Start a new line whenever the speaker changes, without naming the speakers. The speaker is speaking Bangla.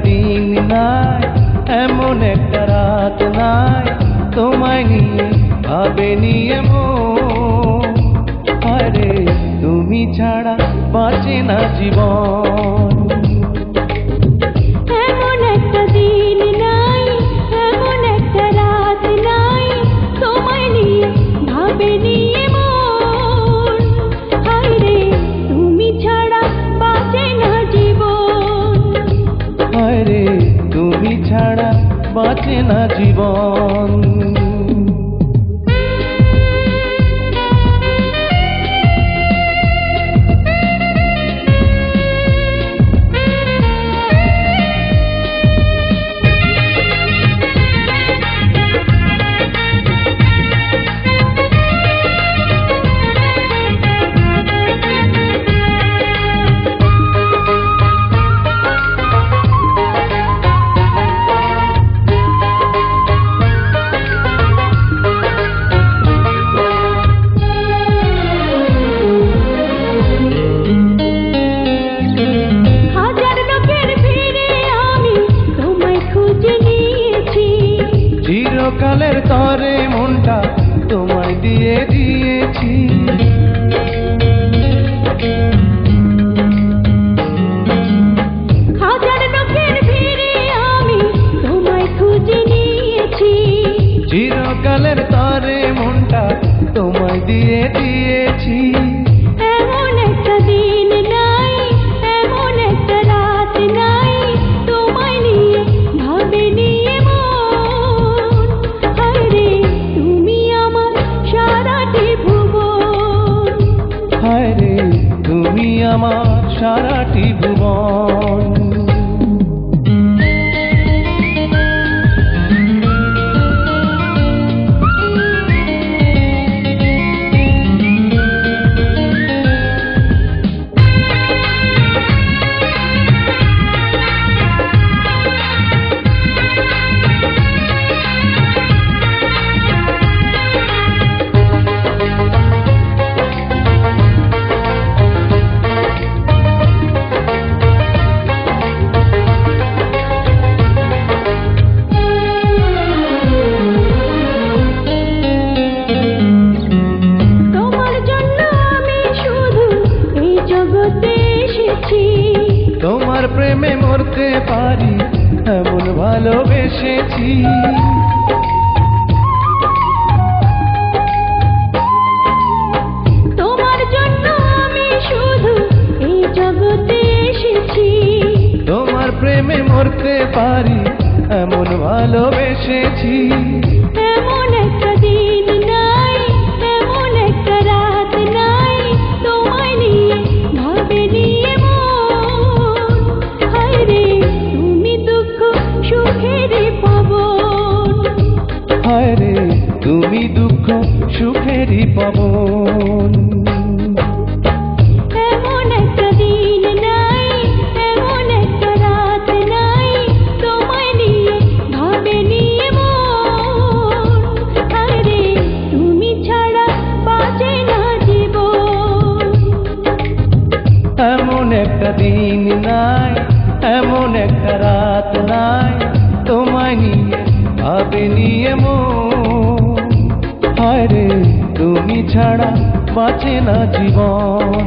দিন নাই, এমন একটা রাত নাই, তোমায় নিয়ে ভাবেনি এমন। আরে তুমি ছাড়া বাঁচে না জীবন।
এমন একটা দিন নাই, এমন একটা রাত নাই, তোমায় নিয়ে ভাবেনি এমন। হায়রে তুমি ছাড়া বাঁচে না জীবন।
আরে তুমি ছাড়া বাঁচে না জীবন। চিরকালের তরে মনটা তোমায় দিয়ে দিয়েছি।
হাজার লোকের ভিড়ে আমি তোমায় খুঁজে নিয়েছি।
চিরকালের তরে মনটা তোমায় দিয়ে দিয়েছি।
এমন একটা দিন নাই, এমন একটা রাত নাই, তোমায় নিয়ে ভাবেনি এমন। হায়রে তুমি আমার সারাটি ভুবন।
হায়রে তুমি আমার সারাটি ভুবন। তোমার প্রেমে মরতে পারি এমন ভালোবেসেছি।
তোমার জন্য আমি শুধু এই জগতে এসেছি।
তোমার প্রেমে মরতে পারি এমন ভালোবেসেছি।
এমন একটা দিন নাই, এমন একটা রাত নাই, তোমায় নিয়ে ভাবেনি এমন। হায়রে তুমি দুঃখ সুখের পাবন।
হায়রে তুমি দুঃখ সুখেরই পাবন।
এমন একটা দিন নাই, এমন একটা রাত নাই, তোমায় নিয়ে ভাবেনি এমন। হায়রে তুমি ছাড়া বাঁচে না জীবন।
এমন একটা দিন নাই, এমন একটা রাত নাই, তোমায় নিয়ে ভাবেনি এমন। হায়রে তুমি ছাড়া বাঁচে না জীবন।